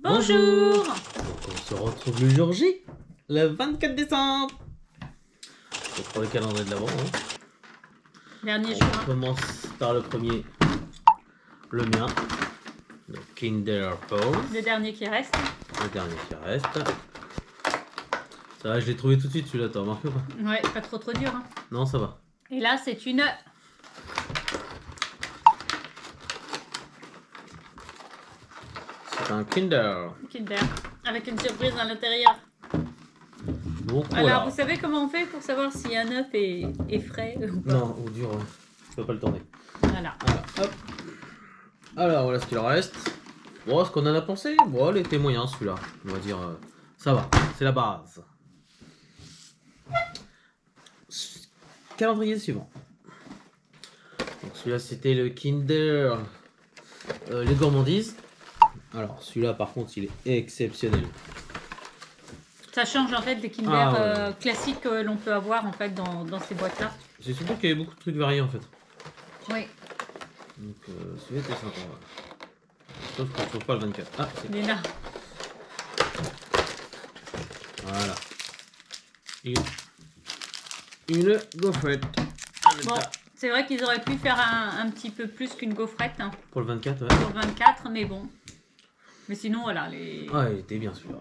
Bonjour. Donc on se retrouve le jour J, le 24 décembre. Je prends le calendrier de l'avant. Dernier On jour. commence par le premier, le mien, le Kinder Pose. Le dernier qui reste. Le dernier qui reste. Ça va, je l'ai trouvé tout de suite celui-là, t'as remarqué ou pas? Ouais, pas trop dur. Hein. Non, ça va. Et là, c'est une C'est un Kinder. Kinder avec une surprise à l'intérieur. Donc Alors, voilà. vous savez comment on fait pour savoir si un œuf est frais ou pas? Non, ou dur, ouais. Je peux pas le tourner. Voilà. Voilà, hop. Alors voilà ce qu'il en reste. Bon, ce qu'on en a pensé, bon, il était moyen celui-là. On va dire, ça va, c'est la base. Calendrier suivant. Donc celui-là c'était le Kinder les gourmandises. Alors celui-là par contre il est exceptionnel. Ça change en fait des Kinder Ah, ouais. classiques que l'on peut avoir en fait dans ces boîtes-là. C'est surtout qu'il y avait beaucoup de trucs variés en fait. Oui. Donc celui-là était sympa. Ouais. Sauf qu'on ne trouve pas le 24. Ah, c'est Il est là. voilà. Une gaufrette. Bon, c'est vrai qu'ils auraient pu faire un petit peu plus qu'une gaufrette hein, Pour le 24, ouais. pour le 24, mais bon. Mais sinon, voilà, les... Ah, il était bien celui-là.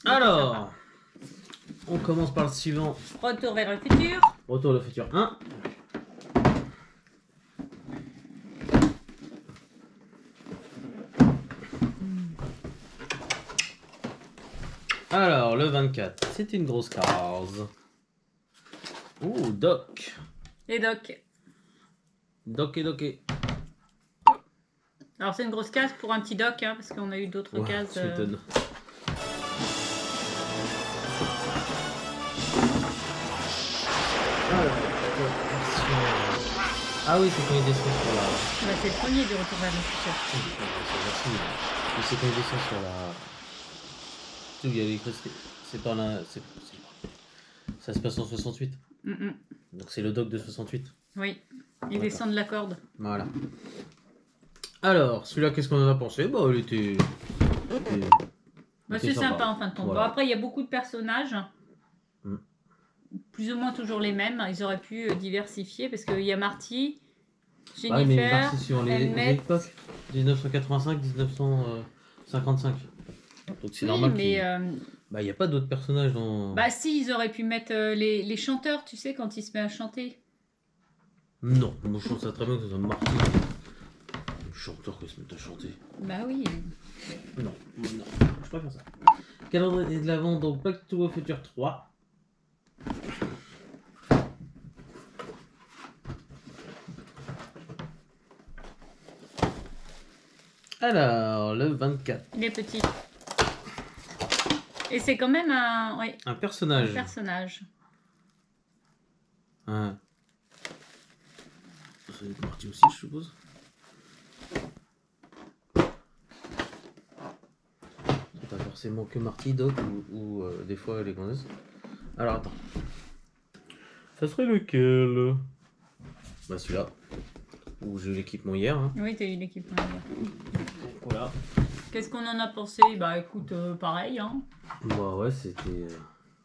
Alors, on commence par le suivant. Retour vers le futur. Retour le futur 1. Alors, le 24, c'est une grosse case. Ouh, Doc. Et Doc. Doc et Doc. Alors c'est une grosse case pour un petit Doc, hein, parce qu'on a eu d'autres Ouais, cases. tu m'étonnes. Ah oui, c'est quand il descend sur la... Bah, c'est le premier de Retour vers le futur. Merci. Mais c'est quand il descend sur la... Tout, il y a l'électricité. C'est pas là... Ça se passe en 68. Donc c'est le Doc de 68. Oui, il descend de la corde. Voilà. Alors, celui-là, qu'est-ce qu'on en a pensé? Bah, il était... Bah, c'est sympa en fin de compte. Voilà. Bon, après, il y a beaucoup de personnages. Plus ou moins toujours les mêmes. Ils auraient pu diversifier parce qu'il y a Marty, Jennifer, mais Marty sur les Emmett. époques 1985, 1955. Donc c'est normal mais bah, il n'y a pas d'autres personnages dans... bah si, ils auraient pu mettre les chanteurs, tu sais, quand il se met à chanter. Non, moi je trouve ça très bien que ce soit Marty. Le chanteur qui se met à chanter. Bah oui. Non, je préfère ça. Calendrier de l'avant, donc Back to the Future 3. Alors, le 24. Il est petit. Et c'est quand même un personnage. Un personnage. Ça va être Marty aussi, je suppose. C'est pas forcément que Marty, Doc ou des fois les gonzesses. Alors attends. Ça serait lequel? Bah celui-là. Où j'ai eu l'équipement hier. Hein. Oui, t'as eu l'équipement hier. Voilà. Qu'est-ce qu'on en a pensé? Bah écoute, pareil. Hein. Bah ouais, c'était...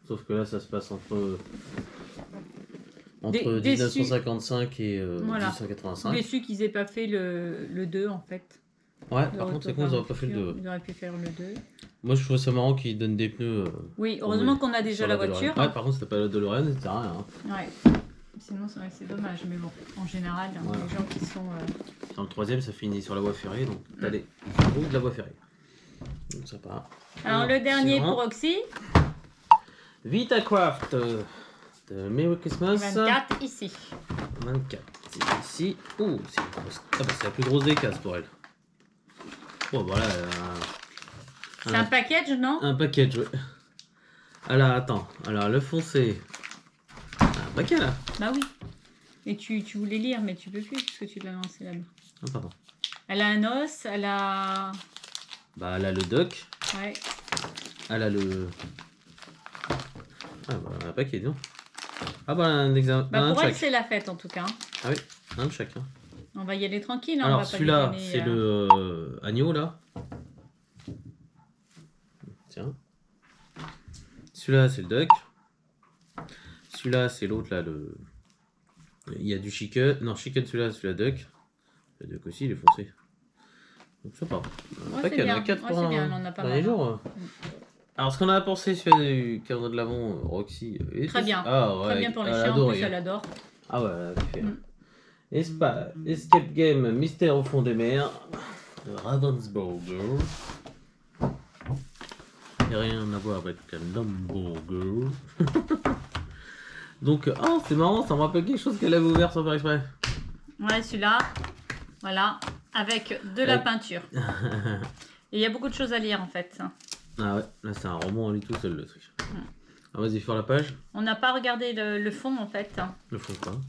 Sauf que là, ça se passe entre Déçu. 1955 et Voilà. 1985. Déçu qu'ils aient pas fait le 2 en fait. Ouais, par contre, c'est con, ils auraient pas fait le 2. Ils auraient pu faire le 2. Moi, je trouve ça marrant qu'ils donnent des pneus. Oui, heureusement qu'on a déjà sur la voiture. Ouais, par contre, c'était pas la DeLorean, c'était rien. Hein. Ouais. Sinon, c'est dommage. Mais bon, en général, Voilà. les gens qui sont. Dans le troisième, ça finit sur la voie ferrée, donc t'as les roues de la voie ferrée. Donc ça part. Alors, le dernier pour Oxy. Vitacraft de Merry Christmas. 24 ici. 24. C'est ici. Oh, c'est une grosse... Ah bah, c'est la plus grosse des cases pour elle. Bon, voilà. C'est un package, non? Un package, ouais. Alors, attends. Alors, le foncé. Un paquet, là. Bah oui. Et tu voulais lire, mais tu peux plus, puisque tu l'as lancé là-bas. Ah, pardon. Elle a un os, elle a... Bah, elle a le doc. Ouais. Elle a le... Ah, bah, un paquet, non. Ah, bah, un examen. Bah, pour elle, chaque. c'est la fête, en tout cas. Ah oui, un de chacun. On va y aller tranquille. Hein, Alors, celui-là, c'est le agneau, là. Tiens. Celui-là, c'est le duck. Celui-là, c'est l'autre, là, le... Il y a du chicken. Non, chicken, celui-là, duck. Le duck aussi, il est foncé. Donc, ça part. Ouais, c'est bien. Ouais, c'est bien, on en a pas mal. Jours. Alors, ce qu'on a pensé sur du calendrier de l'Avent, Roxy. Très bien. Ah, ouais, Très bien pour les chiens, en plus, elle adore. Ah ouais, elle a kiffé. Escape Game, Mystère au fond des mers. Ravensburger. Il n'y a rien à voir avec un hamburger. Donc, oh, c'est marrant, ça me rappelle quelque chose qu'elle avait ouvert sans faire exprès. Ouais, celui-là, voilà, avec de la peinture. Et il y a beaucoup de choses à lire en fait. Ah ouais, là c'est un roman en lui tout seul le truc. Ah, vas-y, faire la page. On n'a pas regardé le fond en fait. Le fond quoi?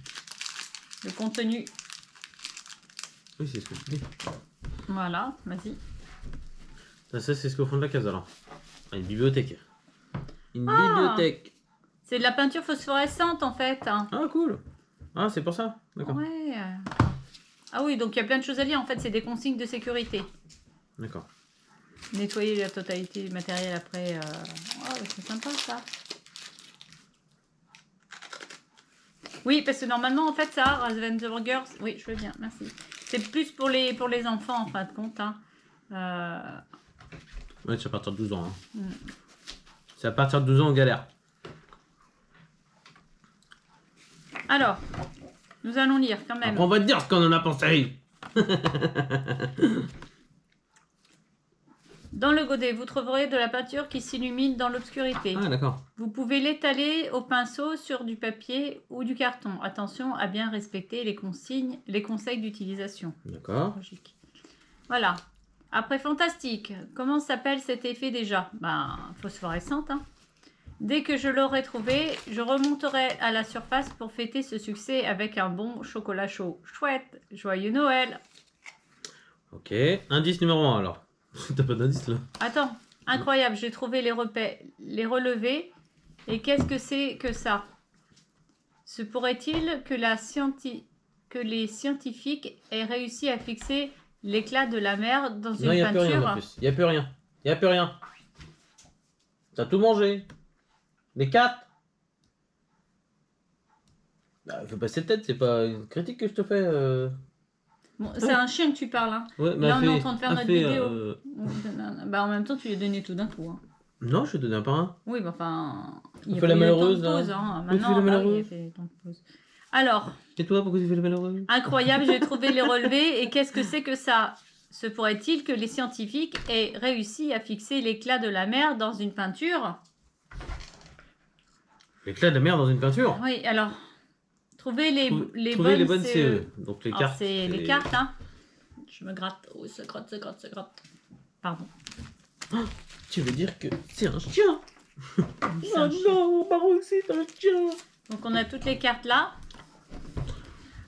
Le contenu. Oui, c'est ce que je dis. Voilà, vas-y. Ça, c'est ce qu'au fond de la case alors. Ah, une bibliothèque. Une bibliothèque. C'est de la peinture phosphorescente en fait. Ah, cool. Ah, c'est pour ça. D'accord. Ouais. Ah oui, donc il y a plein de choses à lire. En fait, c'est des consignes de sécurité. D'accord. Nettoyer la totalité du matériel après. Oh, c'est sympa ça. Oui, parce que normalement, en fait, ça, Ravensburger, oui, je veux bien, merci. C'est plus pour les enfants, en fin de compte. Hein. Ouais, c'est à partir de 12 ans. Hein. C'est à partir de 12 ans, on galère. Alors, nous allons lire quand même. Après, on va te dire ce qu'on en a pensé. Dans le godet, vous trouverez de la peinture qui s'illumine dans l'obscurité. Ah, d'accord. Vous pouvez l'étaler au pinceau sur du papier ou du carton. Attention à bien respecter les consignes, les conseils d'utilisation. D'accord. Logique. Voilà. Après, fantastique. Comment s'appelle cet effet déjà? Ben, phosphorescente. Hein. Dès que je l'aurai trouvé, je remonterai à la surface pour fêter ce succès avec un bon chocolat chaud. Chouette. Joyeux Noël. Ok. Indice numéro 1 alors. T'as pas d'indice là? Attends. Incroyable. J'ai trouvé les relevés. Et qu'est-ce que c'est que ça? Se pourrait-il que les scientifiques aient réussi à fixer l'éclat de la mer dans une Non, il n'y a peinture? plus rien en plus. Il n'y a plus rien. Il n'y a plus rien. T'as tout mangé. Les 4. Bah, fais pas cette tête, c'est pas une critique que je te fais. Bon, c'est un chien que tu parles. Hein. Ouais, Là, on est en train de faire notre vidéo. Bah, en même temps, tu lui as donné tout d'un coup. Hein. Non, je te donne un par un. Oui, bah, enfin. Il On a fait pas la eu le temps de malheureuse, là. pause. Hein. On fait Maintenant, la bah, oui, malheureuse. il a fait le temps de pause. Alors, Et toi, pourquoi tu fais le malheureux? incroyable, j'ai trouvé les relevés. Et qu'est-ce que c'est que ça? Se pourrait-il que les scientifiques aient réussi à fixer l'éclat de la mer dans une peinture? L'éclat de la mer dans une peinture? Oui, alors, trouvez les Trouver les bonnes bonnes CE. Donc les Alors, cartes. c'est les cartes, hein. Je me gratte. Oh, ça gratte. Pardon. Tu veux dire que c'est un chien? C'est un Oh chien. non, Baroque, c'est un chien. Donc, on a toutes les cartes là.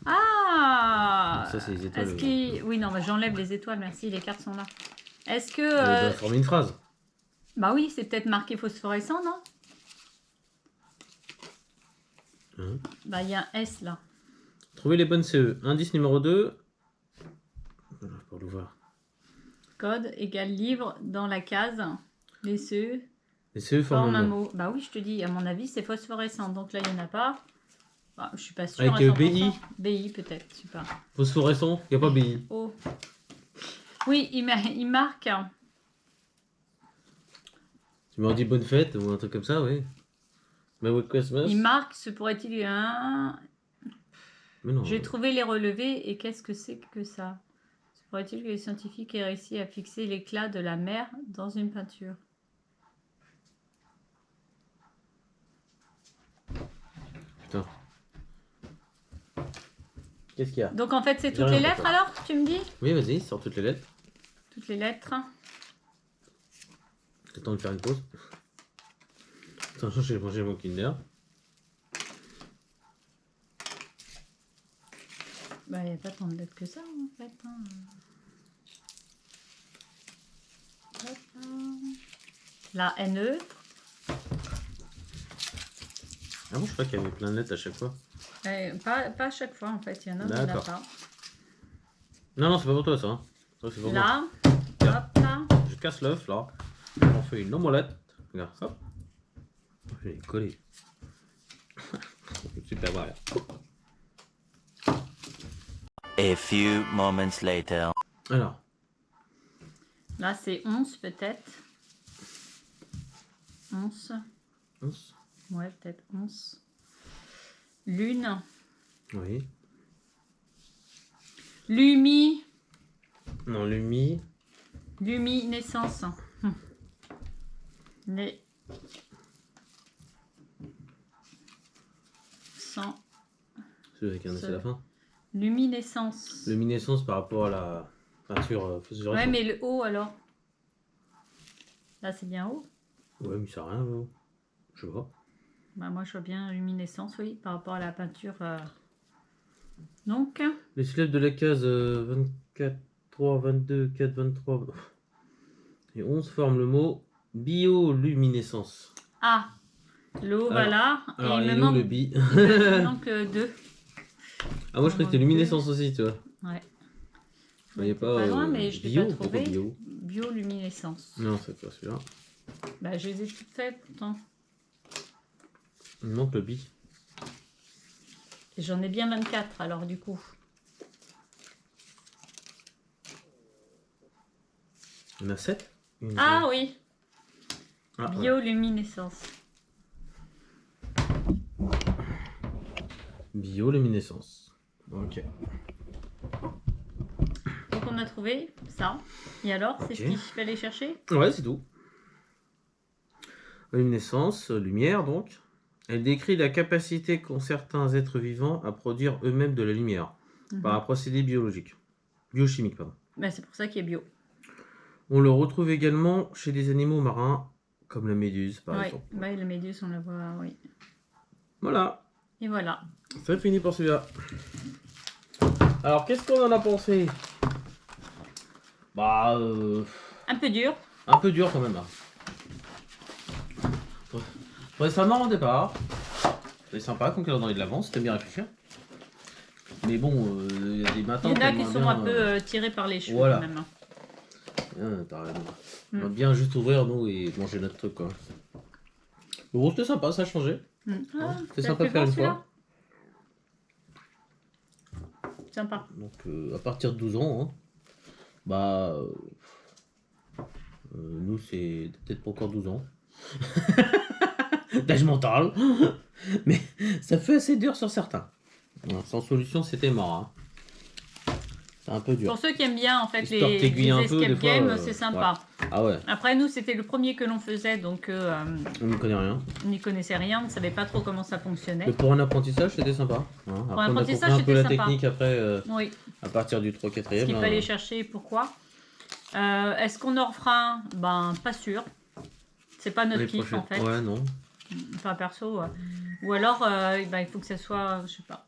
Ah! Ça, c'est les étoiles. Est-ce qu'il... Oui, non, bah, j'enlève les étoiles, merci, les cartes sont là. Est-ce que... Ça doit former une phrase. Bah oui, c'est peut-être marqué phosphorescent, non? Hein? Bah, il y a un S là. Trouver les bonnes CE. Indice numéro 2. Pour l'ouvrir. Code égale livre dans la case. Les CE. Les CE forment Forme un un mot. mot. Bah oui, je te dis, à mon avis, c'est phosphorescent. Donc là, il n'y en a pas. Bah, je suis pas sûre. Avec à 100%. BI. BI peut-être, je sais pas. Phosphorescent, il n'y a pas BI. Oh. Oui, il marque. Tu m'aurais dit bonne fête ou un truc comme ça, oui. Merry Christmas. Il marque, se pourrait-il un... Mais non. J'ai trouvé les relevés et qu'est-ce que c'est que ça? Se pourrait-il que les scientifiques aient réussi à fixer l'éclat de la mer dans une peinture? Putain. Qu'est-ce qu'il y a? Donc en fait, c'est J'ai toutes rien les fait, lettres quoi. alors, tu me dis? Oui, vas-y, sors toutes les lettres. Toutes les lettres. C'est le temps de faire une pause. Attention, j'ai mangé mon Kinder. Bah, il n'y a pas tant de lettres que ça en fait. Hein. Hop, hein. La NE. Ah bon, je crois qu'il y avait plein de lettres à chaque fois. Pas à chaque fois en fait, il y en a, il n'y en a D'accord. pas. Non, non, c'est pas pour toi ça. Hein. Ça, c'est pour moi. Là, hop là. Je casse l'œuf là. On fait une omelette. Regarde ça. Je vais coller. Super, voilà. A few moments later. Alors, Là, c'est 11 peut-être. 11. 11. Ouais, peut-être 11. Lune. Oui. Lumi. Non, le mi. Luminescence. Les 100. Celui avec un S à la fin. Luminescence. Luminescence par rapport à la peinture phosphorescente. Ouais, mais le haut alors. Là, c'est bien haut. Ouais, mais ça n'a rien, là. Je vois. Bah, moi, je vois bien luminescence, oui, par rapport à la peinture. Donc, Les syllabes de la case 24, 3, 22, 4, 23 et 11 forment le mot bioluminescence. A. Le haut, Alors- voilà. Alors, Et il il est me où manque, le bi? il me manque 2. Ah, moi je croyais que c'était luminescence aussi, tu vois. Ouais. Je voyais T'es pas. loin, mais je l'ai bio, pas pourquoi trouvé. bio? Bioluminescence. Non, c'est pas celui-là. Bah, je les ai toutes faites pourtant. Il me manque le bi. Et j'en ai bien 24 alors du coup. Il y en a 7? Ah oui, Ah, voilà. bioluminescence. Bioluminescence. Ok. Donc on a trouvé ça. Et alors, c'est Ok. ce qu'il fallait chercher? Ouais, c'est tout. Luminescence, lumière donc. Elle décrit la capacité qu'ont certains êtres vivants à produire eux-mêmes de la lumière par un procédé biologique. Biochimique, pardon. Bah, c'est pour ça qu'il est bio. On le retrouve également chez des animaux marins, comme la méduse par Ouais. exemple. Bah, la méduse, on la voit, oui. Voilà, Et voilà. c'est fini pour celui-là. Alors, qu'est-ce qu'on en a pensé? Bah, Un peu dur. un peu dur quand même. Hein. Je trouvais ça marrant au départ. C'était sympa comme calendrier de l'avant, c'était bien réfléchi. Mais bon, il y a des matins. Il y en a qu'on qui aimerait sont bien, un peu tirés par les cheveux voilà. quand même. T'as raison. On va bien juste ouvrir nous et manger notre truc quoi. Le gros c'était sympa, ça a changé. Ah, C'était ça sympa fait de faire bon, une celui-là. fois. Sympa. Donc à partir de 12 ans, hein, bah nous c'est peut-être pas encore 12 ans. D'âge mental. Mais ça fait assez dur sur certains. Sans solution c'était mort. Hein. C'est un peu dur. Pour ceux qui aiment bien en fait Histoire de les t'aiguiller un peu, escape des fois, games, c'est sympa. Ah ouais, Après nous c'était le premier que l'on faisait donc on n'y connaît rien. on n'y connaissait rien, on ne savait pas trop comment ça fonctionnait. Mais pour un apprentissage c'était sympa. Hein. Après, on a l'apprentissage, compris un peu la c'était sympa. technique après Oui, à partir du 3-4e. ce qu'il là. fallait chercher, pourquoi. Est-ce qu'on en refera un? Ben pas sûr. C'est pas notre Les kiff prochaines- en fait. Ouais, non. Enfin perso. Ou alors ben, il faut que ça soit, je sais pas.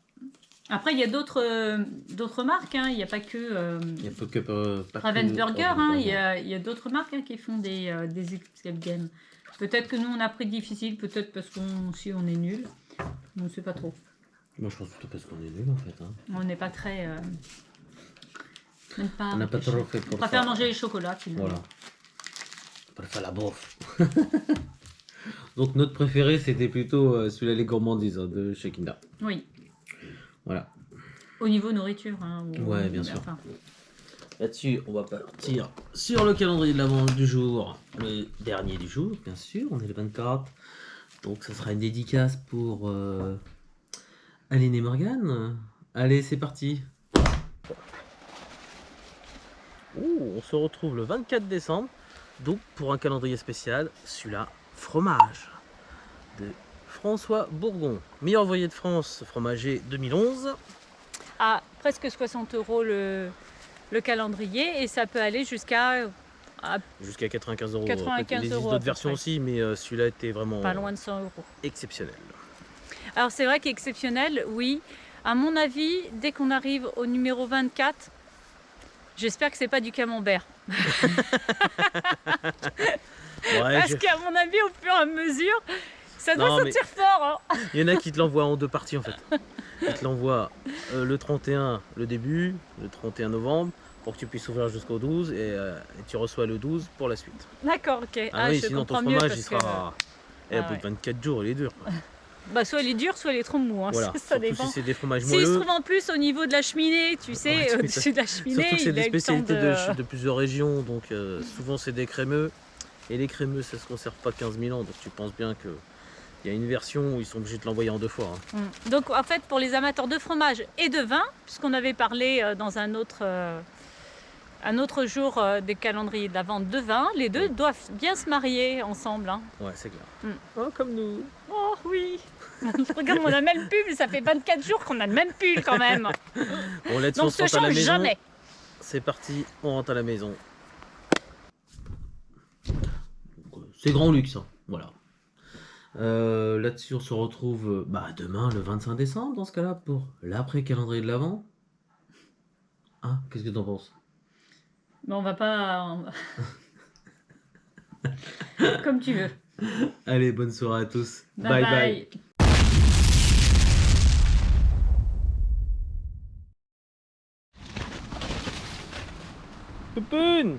Après il y a d'autres marques, hein. Il n'y a pas que Il y a peu que. pas que- Ravensburger, hein. Ravensburger. Il y a d'autres marques hein, qui font des escape games. Peut-être que nous on a pris difficile, peut-être parce qu'on si on est nul. On ne sait pas trop. Moi je pense plutôt parce qu'on est nul en fait. Hein. On n'est pas très. Même pas On n'a pas réfléchi. trop fait On pour préfère ça. manger les chocolats finalement. Voilà. On préfère la bouffe. Donc notre préféré c'était plutôt celui-là les gourmandises hein, de chez Kinder. Oui, Voilà. au niveau nourriture. Hein, Ouais, bien sûr. enfin, Là-dessus, on va partir sur le calendrier de l'avant du jour. Le dernier du jour, bien sûr, on est le 24. Donc ça sera une dédicace pour Aline et Morgane. Allez, c'est parti. On se retrouve le 24 décembre, donc pour un calendrier spécial, celui-là, fromage, de François Bourgon. Meilleur ouvrier de France, fromager 2011. à presque 60 € le calendrier et ça peut aller jusqu'à Jusqu'à 95 euros. 95 Il existe euros à d'autres peu versions près. aussi, mais celui-là était vraiment pas loin de 100 €. exceptionnel. Alors c'est vrai qu'exceptionnel, oui. À mon avis, dès qu'on arrive au numéro 24, j'espère que c'est pas du camembert. Ouais, Parce qu'à mon avis, au fur et à mesure, ça doit Non, mais- sentir fort. Hein. il y en a qui te l'envoient en deux parties en fait. Ils te l'envoient le 31 le début, le 31 novembre, pour que tu puisses ouvrir jusqu'au 12 et tu reçois le 12 pour la suite. D'accord, ok. Ah oui, je sinon ton comprends mieux fromage il parce sera. que- Et au Ah bout de 24 jours, il est dur. Quoi. Bah, soit il est dur, soit il est trop mou. Hein. Voilà, Ça surtout dépend. si c'est des fromages S'il se moelleux. trouve en plus au niveau de la cheminée, tu sais, Ouais, tu au-dessus de la cheminée, Surtout que c'est il des a eu le temps spécialités de... de plusieurs régions, donc souvent c'est des crémeux. Et les crémeux, ça se conserve pas 15 000 ans, donc tu penses bien que il y a une version où ils sont obligés de l'envoyer en 2 fois. Hein. Donc en fait, pour les amateurs de fromage et de vin, puisqu'on avait parlé dans un autre jour des calendriers de la vente de vin, les deux doivent bien se marier ensemble. Hein. Ouais, c'est clair. Oh, comme nous. Oh oui. Regarde, on a le même pull, ça fait 24 jours qu'on a le même pull quand même. Bon, là-dessus, Donc on on se se rentre à la change maison. jamais. C'est parti, on rentre à la maison. C'est grand luxe, hein. Voilà. Là-dessus, on se retrouve demain, le 25 décembre, dans ce cas-là, pour l'après-calendrier de l'Avent. Ah, qu'est-ce que t'en penses? Mais on va pas... Comme tu veux. Allez, bonne soirée à tous. Bye bye. Poupoune!